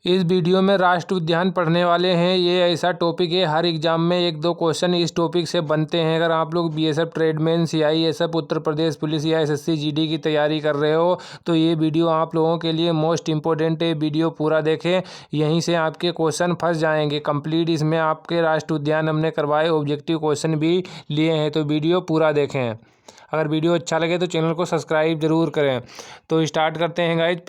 इस वीडियो में राष्ट्रीय उद्यान पढ़ने वाले हैं। ये ऐसा टॉपिक है, हर एग्जाम में एक दो क्वेश्चन इस टॉपिक से बनते हैं। अगर आप लोग BSF tradesman, CISF, Uttar Pradesh police या एसएससी जीडी की तैयारी कर रहे हो तो ये वीडियो आप लोगों के लिए मोस्ट इंपॉर्टेंट है। वीडियो पूरा देखें, यहीं से आपके क्वेश्चन फंस जाएंगे कंप्लीट। इसमें आपके राष्ट्रीय उद्यान हमने करवाए, ऑब्जेक्टिव क्वेश्चन भी लिए हैं, तो वीडियो पूरा देखें। अगर वीडियो अच्छा लगे तो चैनल को सब्सक्राइब जरूर करें। तो स्टार्ट करते हैं गाइज।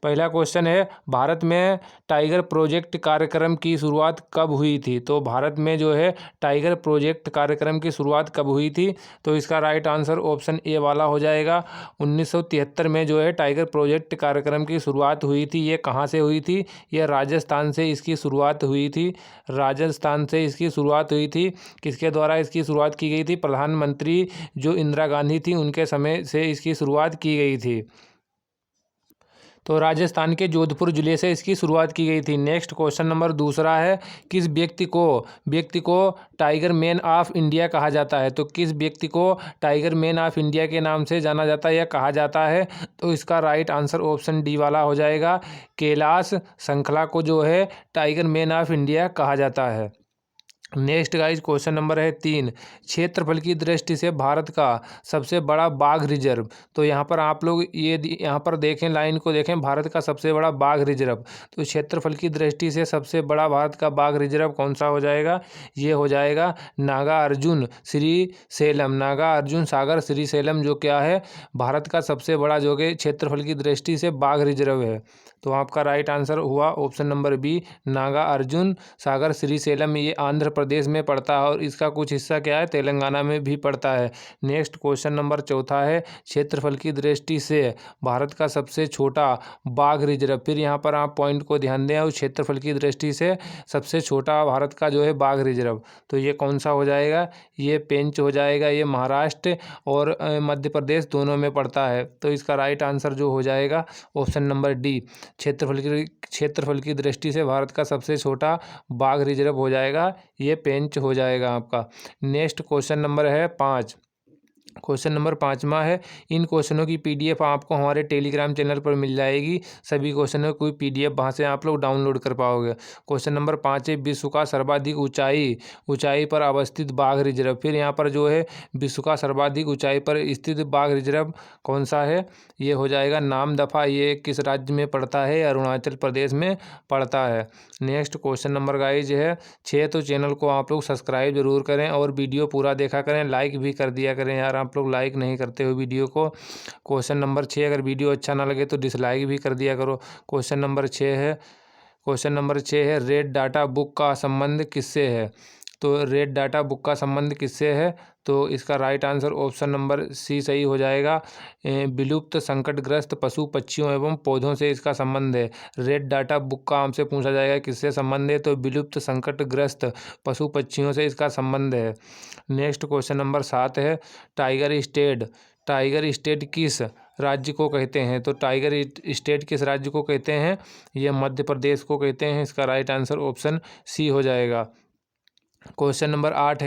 पहला क्वेश्चन है, भारत में टाइगर प्रोजेक्ट कार्यक्रम की शुरुआत कब हुई थी? तो भारत में जो है टाइगर प्रोजेक्ट कार्यक्रम की शुरुआत कब हुई थी? तो इसका राइट आंसर ऑप्शन ए वाला हो जाएगा। 1973 में जो है टाइगर प्रोजेक्ट कार्यक्रम की शुरुआत हुई थी। ये कहाँ से हुई थी? ये राजस्थान से इसकी शुरुआत हुई थी। राजस्थान से इसकी शुरुआत हुई थी। किसके द्वारा इसकी शुरुआत की गई थी? प्रधानमंत्री जो इंदिरा गांधी थी उनके समय से इसकी शुरुआत की गई थी। तो राजस्थान के जोधपुर जिले से इसकी शुरुआत की गई थी। नेक्स्ट क्वेश्चन नंबर दूसरा है, किस व्यक्ति को टाइगर मैन ऑफ इंडिया कहा जाता है? तो किस व्यक्ति को टाइगर मैन ऑफ इंडिया के नाम से जाना जाता है या कहा जाता है? तो इसका राइट आंसर ऑप्शन डी वाला हो जाएगा। कैलाश संखला को जो है टाइगर मैन ऑफ इंडिया कहा जाता है। नेक्स्ट गाइज क्वेश्चन नंबर है 3, क्षेत्रफल की दृष्टि से भारत का सबसे बड़ा बाघ रिजर्व। तो यहाँ पर आप लोग यहाँ पर देखें, लाइन को देखें, भारत का सबसे बड़ा बाघ रिजर्व। तो क्षेत्रफल की दृष्टि से सबसे बड़ा भारत का बाघ रिजर्व कौन सा हो जाएगा? ये हो जाएगा नागार्जुन श्रीशैलम, नागार्जुन सागर श्रीशैलम, जो क्या है भारत का सबसे बड़ा जो कि क्षेत्रफल की दृष्टि से बाघ रिजर्व है। तो आपका राइट आंसर हुआ option number B, Nagarjuna Sagar Srisailam. ये आंध्र प्रदेश में पड़ता है और इसका कुछ हिस्सा क्या है, तेलंगाना में भी पड़ता है। नेक्स्ट क्वेश्चन नंबर चौथा है, क्षेत्रफल की दृष्टि से भारत का सबसे छोटा बाघ रिजर्व। फिर यहाँ पर आप पॉइंट को ध्यान दें, और क्षेत्रफल की दृष्टि से सबसे छोटा भारत का जो है बाघ रिजर्व, तो ये कौन सा हो जाएगा? ये पेंच हो जाएगा। ये महाराष्ट्र और मध्य प्रदेश दोनों में पड़ता है। तो इसका राइट आंसर जो हो जाएगा ऑप्शन नंबर डी, क्षेत्रफल की दृष्टि से भारत का सबसे छोटा बाघ रिजर्व हो जाएगा, ये पेंच हो जाएगा आपका। नेक्स्ट क्वेश्चन नंबर है 5। क्वेश्चन नंबर 5वां है, इन क्वेश्चनों की पीडीएफ आपको हमारे टेलीग्राम चैनल पर मिल जाएगी। सभी क्वेश्चनों की पीडीएफ वहाँ से आप लोग डाउनलोड कर पाओगे। क्वेश्चन नंबर 5 है, विश्व का सर्वाधिक ऊंचाई पर अवस्थित बाघ रिजर्व। फिर यहाँ पर जो है विश्व का सर्वाधिक ऊंचाई पर स्थित बाघ रिजर्व कौन सा है? ये हो जाएगा नामदफा। ये किस राज्य में पड़ता है? अरुणाचल प्रदेश में पड़ता है। नेक्स्ट क्वेश्चन नंबर गाइज है 6। तो चैनल को आप लोग सब्सक्राइब जरूर करें और वीडियो पूरा देखा करें, लाइक भी कर दिया करें यार, आप लोग लाइक नहीं करते हो वीडियो को। क्वेश्चन नंबर 6, अगर वीडियो अच्छा ना लगे तो डिसलाइक भी कर दिया करो। क्वेश्चन नंबर 6 है, रेड डाटा बुक का संबंध किससे है? तो रेड डाटा बुक का संबंध किससे है? तो इसका right answer option number C सही हो जाएगा। विलुप्त संकटग्रस्त पशु पक्षियों एवं पौधों से इसका संबंध है। रेड डाटा बुक का हमसे पूछा जाएगा किससे संबंध है, तो विलुप्त संकटग्रस्त पशु पक्षियों से इसका संबंध है। नेक्स्ट क्वेश्चन नंबर 7 है, टाइगर स्टेट किस राज्य को कहते हैं? तो टाइगर स्टेट किस राज्य को कहते हैं? ये मध्य प्रदेश को कहते हैं। इसका राइट आंसर ऑप्शन सी हो जाएगा। क्वेश्चन नंबर 8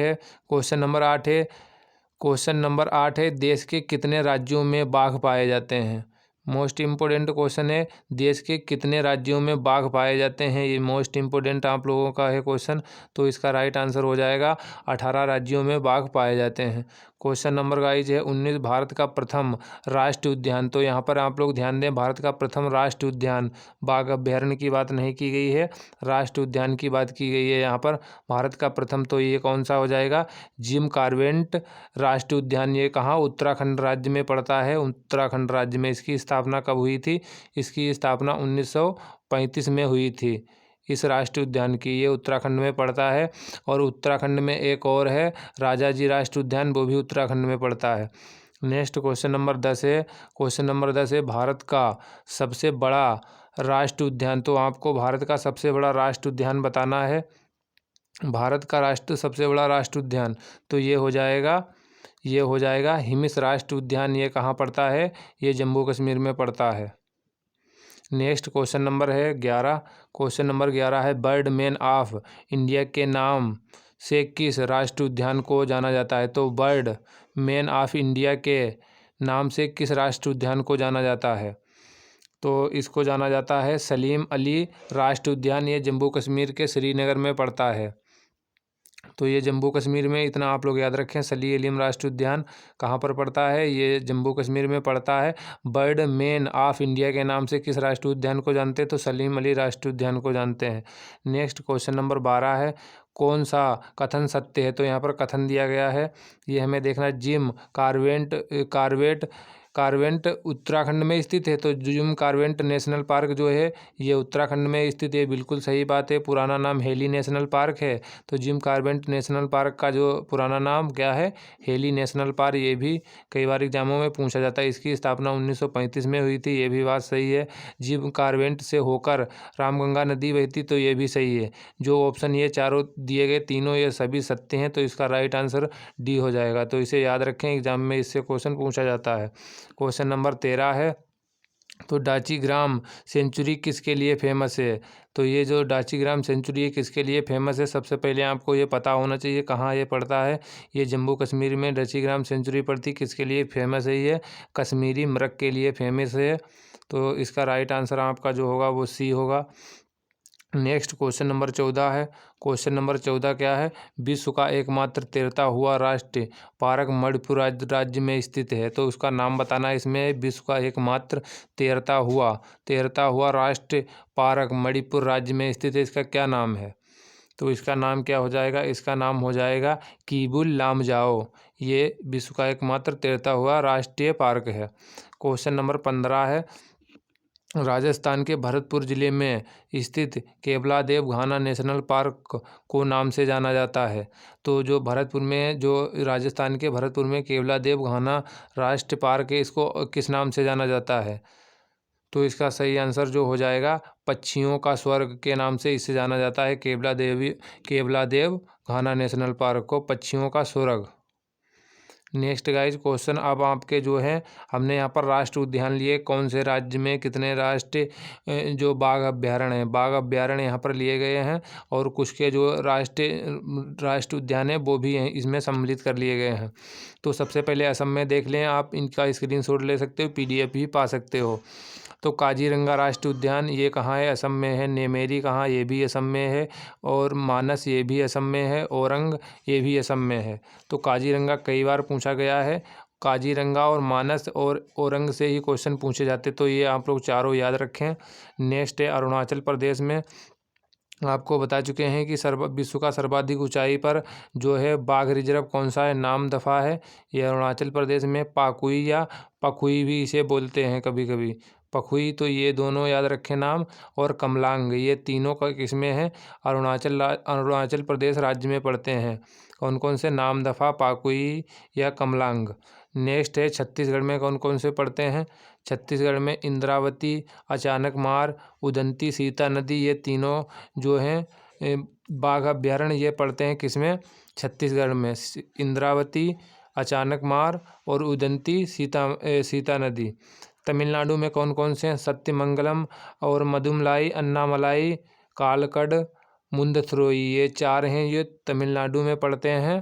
है, देश के कितने राज्यों में बाघ पाए जाते हैं? मोस्ट इम्पोर्टेंट क्वेश्चन है, देश के कितने राज्यों में बाघ पाए जाते हैं? ये मोस्ट इम्पोर्टेंट आप लोगों का है क्वेश्चन। तो इसका राइट आंसर हो जाएगा 18 राज्यों में बाघ पाए जाते हैं। क्वेश्चन नंबर गाइज है 19, भारत का प्रथम राष्ट्रीय उद्यान। तो यहाँ पर आप लोग ध्यान दें, भारत का प्रथम राष्ट्रीय उद्यान, बाघ अभ्यारण्य की बात नहीं की गई है, राष्ट्रीय उद्यान की बात की गई है यहाँ पर। भारत का प्रथम, तो ये कौन सा हो जाएगा? जिम कॉर्बेट राष्ट्रीय उद्यान। ये कहाँ? उत्तराखंड राज्य में पड़ता है। उत्तराखंड राज्य में इसकी स्थापना कब हुई थी? इसकी स्थापना 1935 में हुई थी इस राष्ट्रीय उद्यान की। ये उत्तराखंड में पड़ता है। और उत्तराखंड में एक और है राजाजी राष्ट्रीय उद्यान, वो भी उत्तराखंड में पड़ता है। नेक्स्ट क्वेश्चन नंबर 10 है, भारत का सबसे बड़ा राष्ट्रीय उद्यान। तो आपको भारत का सबसे बड़ा राष्ट्रीय उद्यान बताना है। भारत का सबसे बड़ा राष्ट्रीय उद्यान, तो ये हो जाएगा हिमिस राष्ट्रीय उद्यान। ये कहाँ पड़ता है? ये जम्मू कश्मीर में पड़ता है। नेक्स्ट क्वेश्चन नंबर है 11। क्वेश्चन नंबर 11 है, बर्ड मैन ऑफ इंडिया के नाम से किस राष्ट्रीय उद्यान को जाना जाता है? तो बर्ड मैन ऑफ इंडिया के नाम से किस राष्ट्रीय उद्यान को जाना जाता है? तो इसको जाना जाता है सलीम अली राष्ट्रीय उद्यान। ये जम्मू कश्मीर के श्रीनगर में पड़ता है। तो ये जम्मू कश्मीर में, इतना आप लोग याद रखें, सली अलीम राष्ट्रीय उद्यान कहाँ पर पड़ता है, ये जम्मू कश्मीर में पड़ता है। बर्ड मैन ऑफ इंडिया के नाम से किस राष्ट्रीय उद्यान को जानते हैं, तो सलीम अली राष्ट्रीय उद्यान को जानते हैं। नेक्स्ट क्वेश्चन नंबर 12 है, कौन सा कथन सत्य है, तो यहाँ पर कथन दिया गया है, ये हमें देखना है। जिम कार्बेट उत्तराखंड में स्थित है, तो जिम कार्बेट नेशनल पार्क जो है ये उत्तराखंड में स्थित है, बिल्कुल सही बात है। पुराना नाम हेली नेशनल पार्क है, तो जिम कार्बेट नेशनल पार्क का जो पुराना नाम क्या है, हेली नेशनल पार्क। ये भी कई बार एग्जामों में पूछा जाता है। इसकी स्थापना 1935 में हुई थी, ये भी बात सही है। जिम कार्बेट से होकर रामगंगा नदी बहती, तो ये भी सही है। जो ऑप्शन ये चारों दिए गए, तीनों ये सभी सत्य हैं, तो इसका राइट आंसर डी हो जाएगा। तो इसे याद रखें, एग्जाम में इससे क्वेश्चन पूछा जाता है। क्वेश्चन नंबर 13 है, तो डाचीग्राम सेंचुरी किसके लिए फेमस है, तो ये जो डाचीग्राम सेंचुरी है किसके लिए फेमस है, सबसे पहले आपको ये पता होना चाहिए कहाँ ये पड़ता है। ये जम्मू कश्मीर में डाचीग्राम सेंचुरी पड़ती, किसके लिए फेमस है, ये कश्मीरी मृग के लिए फेमस है। तो इसका राइट आंसर आपका जो होगा वो सी होगा। नेक्स्ट क्वेश्चन नंबर 14 है। क्वेश्चन नंबर 14 क्या है, विश्व का एकमात्र तैरता हुआ राष्ट्रीय पार्क मणिपुर राज्य में स्थित है, तो उसका नाम बताना है। इसमें विश्व का एकमात्र तैरता हुआ राष्ट्रीय पार्क मणिपुर राज्य में स्थित है, इसका क्या नाम है, तो इसका नाम क्या हो जाएगा, इसका नाम हो जाएगा कीबुल लामजाओ। ये विश्व का एकमात्र तैरता हुआ राष्ट्रीय पार्क है। क्वेश्चन नंबर 15 है, राजस्थान के भरतपुर जिले में स्थित केवलादेव घाना नेशनल पार्क को नाम से जाना जाता है, तो जो भरतपुर में, जो राजस्थान के भरतपुर में केवलादेव घाना राष्ट्रीय पार्क है, इसको किस नाम से जाना जाता है, तो इसका सही आंसर जो हो जाएगा पक्षियों का स्वर्ग के नाम से इसे जाना जाता है। केवलादेव घाना नेशनल पार्क को पक्षियों का स्वर्ग। नेक्स्ट गाइज क्वेश्चन अब आपके जो है, हमने यहाँ पर राष्ट्रीय उद्यान लिए, कौन से राज्य में कितने राष्ट्रीय जो बाघ अभ्यारण्य हैं, बाघ अभ्यारण्य यहाँ पर लिए गए हैं, और कुछ के जो राष्ट्रीय उद्यान है वो भी इसमें सम्मिलित कर लिए गए हैं। तो सबसे पहले असम में देख लें, आप इनका स्क्रीनशॉट ले सकते हो, PDF भी पा सकते हो। तो काजीरंगा राष्ट्रीय उद्यान ये कहाँ है, असम में है। नेमेरी कहाँ, ये भी असम में है। और मानस ये भी असम में है। औरंग ये भी असम में है। तो काजीरंगा कई बार पूछा गया है, काजीरंगा और मानस और औरंग से ही क्वेश्चन पूछे जाते, तो ये आप लोग चारों याद रखें। नेक्स्ट है अरुणाचल प्रदेश में, आपको बता चुके हैं कि विश्व का सर्वाधिक ऊंचाई पर जो है बाघ रिजर्व कौन सा है, नामदफा है, ये अरुणाचल प्रदेश में। पाकुई या पखुई भी इसे बोलते हैं कभी कभी, पखुई, तो ये दोनों याद रखें नाम। और कमलांग, ये तीनों का किसमें है, अरुणाचल प्रदेश राज्य में पड़ते हैं। कौन कौन से, नामदफा, पाकुई या कमलांग। नेक्स्ट है छत्तीसगढ़ में कौन कौन से पड़ते हैं, छत्तीसगढ़ में इंद्रावती, अचानकमार, उदंती, सीता नदी, ये तीनों जो हैं बाघ अभ्यारण्य ये पड़ते हैं किसमें, छत्तीसगढ़ में। इंद्रावती, अचानकमार और उदंती, सीता नदी। तमिलनाडु में कौन कौन से हैं, सत्यमंगलम और मदुमलाई, अन्नामलाई, कालकड, मुंदथ्रोई, ये 4 हैं, ये तमिलनाडु में पड़ते हैं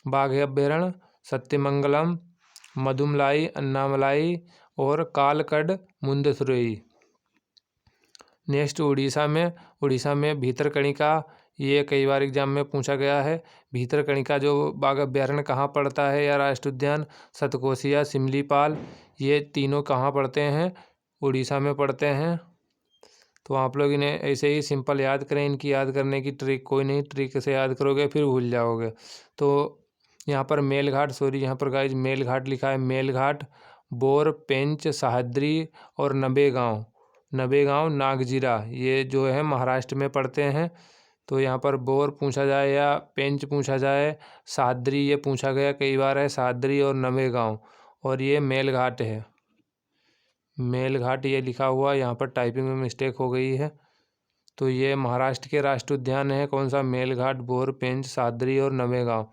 बाघ अभ्यारण्य। सत्यमंगलम, मदुमलाई, अन्नामलाई और कालकड, मुंदथ्रोई। नेक्स्ट उड़ीसा में भीतरकनिका, ये कई बार एग्जाम में पूछा गया है। भीतरकनिका जो बाघ अभ्यारण्य कहाँ पड़ता है या राष्ट्रीय उद्यान, सतकोसिया, सिमलीपाल, ये तीनों कहाँ पड़ते हैं, उड़ीसा में पड़ते हैं। तो आप लोग इन्हें ऐसे ही सिंपल याद करें, इनकी याद करने की ट्रिक कोई नहीं, ट्रिक से याद करोगे फिर भूल जाओगे। तो यहाँ पर मेलघाट, सॉरी यहाँ पर गाइज मेलघाट लिखा है, मेलघाट, बोर, पेंच, सह्याद्री और नबेगांव, नागजीरा, ये जो है महाराष्ट्र में पड़ते हैं। तो यहाँ पर बोर पूछा जाए या पेंच पूछा जाए, सह्याद्री ये पूछा गया कई बार है, सह्याद्री और नबेगांव, और ये मेलघाट है, मेलघाट ये लिखा हुआ, यहाँ पर टाइपिंग में मिस्टेक हो गई है। तो ये महाराष्ट्र के राष्ट्रीय उद्यान है, कौन सा, मेलघाट, बोर, पेंच, सह्याद्री और नबेगांव।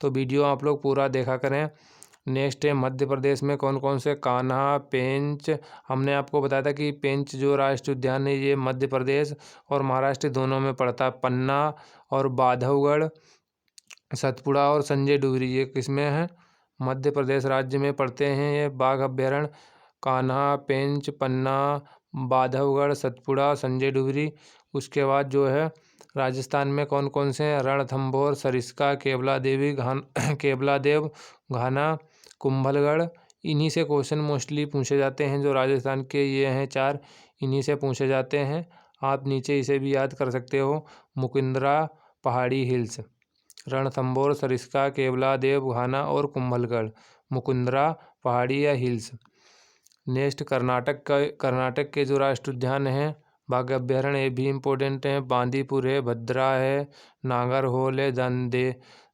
तो वीडियो आप लोग पूरा देखा करें। नेक्स्ट है मध्य प्रदेश में कौन कौन से, कान्हा, पेंच, हमने आपको बताया था कि पेंच जो राष्ट्रीय उद्यान है ये मध्य प्रदेश और महाराष्ट्र दोनों में पड़ता है। पन्ना और बांधवगढ़, सतपुड़ा और संजय डुगरी, ये किसमें है, मध्य प्रदेश राज्य में पड़ते हैं ये बाघ अभ्यारण्य। कान्हा, पेंच, पन्ना, बांधवगढ़, सतपुड़ा, संजय डुगरी। उसके बाद जो है राजस्थान में कौन कौन से हैं? रणथंभौर, सरिस्का, केवला देवी, केवला देव, घाना, कुंभलगढ़। इन्हीं से क्वेश्चन मोस्टली पूछे जाते हैं। जो राजस्थान के ये हैं 4, इन्हीं से पूछे जाते हैं। आप नीचे इसे भी याद कर सकते हो, मुकुंदरा पहाड़ी हिल्स। रणथंभौर, सरिस्का, केवला देव, घाना और कुंभलगढ़, मुकुंदरा पहाड़ी या हिल्स। नेक्स्ट कर्नाटक के जो राष्ट्रीय उद्यान हैं, बाघ अभ्यारण्य, ये भी इम्पोर्टेंट हैं। बांदीपुर है, भद्रा है, नागरहोल है,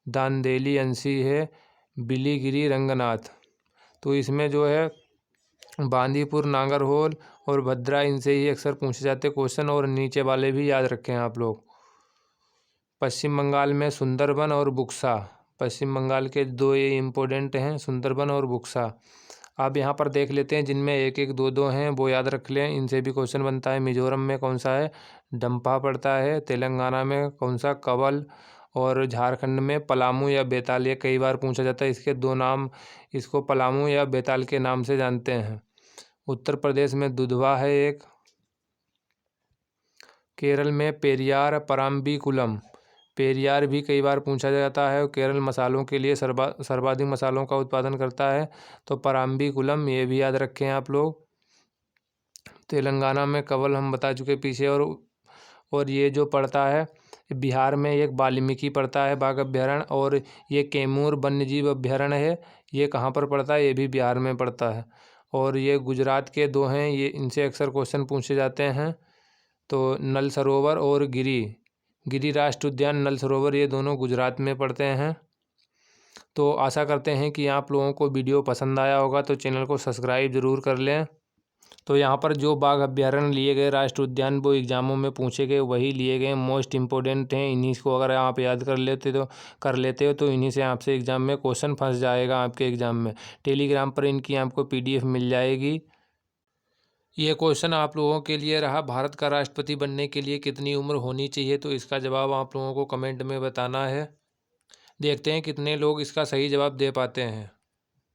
दांदेली अंशी है, बिलीगिरी, रंगनाथ। तो इसमें जो है बांदीपुर, नागरहोल और भद्रा, इनसे ही अक्सर पूछे जाते क्वेश्चन, और नीचे वाले भी याद रखें आप लोग। पश्चिम बंगाल में सुंदरबन और बुक्सा, पश्चिम बंगाल के 2 ये इम्पोर्टेंट हैं, सुंदरबन और बुक्सा। आप यहाँ पर देख लेते हैं, जिनमें 1-1, 2-2 हैं वो याद रख लें, इनसे भी क्वेश्चन बनता है। मिजोरम में कौन सा है? डंपा पड़ता है। तेलंगाना में कौन सा? कवल। और झारखंड में पलामू या बेताल। ये कई बार पूछा जाता है, इसके 2 नाम, इसको पलामू या बेताल के नाम से जानते हैं। उत्तर प्रदेश में दुधवा है एक। केरल में पेरियार, पराम्बीकुलम। पेरियार भी कई बार पूछा जाता है। केरल मसालों के लिए सर्वाधिक मसालों का उत्पादन करता है, तो पराम्बीकुलम, ये भी याद रखें आप लोग। तेलंगाना में कवल हम बता चुके पीछे। और ये जो पड़ता है बिहार में, एक वाल्मीकि पड़ता है बाघ अभ्यारण्य, और ये कैमूर वन्यजीव अभ्यारण्य है, ये कहाँ पर पड़ता है? ये भी बिहार में पड़ता है। और ये गुजरात के 2 हैं, ये इनसे अक्सर क्वेश्चन पूछे जाते हैं। तो नल सरोवर और गिरी राष्ट्रीय उद्यान, नल सरोवर, ये दोनों गुजरात में पड़ते हैं। तो आशा करते हैं कि आप लोगों को वीडियो पसंद आया होगा, तो चैनल को सब्सक्राइब ज़रूर कर लें। तो यहाँ पर जो बाघ अभ्यारण्य लिए गए राष्ट्रीय उद्यान, वो एग्जामों में पूछे गए, वही लिए गए, मोस्ट इम्पोर्टेंट हैं। इन्हीं को अगर आप याद कर लेते हो तो इन्हीं से आपसे एग्जाम में क्वेश्चन फंस जाएगा आपके एग्ज़ाम में। टेलीग्राम पर इनकी आपको PDF मिल जाएगी। ये क्वेश्चन आप लोगों के लिए रहा, भारत का राष्ट्रपति बनने के लिए कितनी उम्र होनी चाहिए? तो इसका जवाब आप लोगों को कमेंट में बताना है। देखते हैं कितने लोग इसका सही जवाब दे पाते हैं।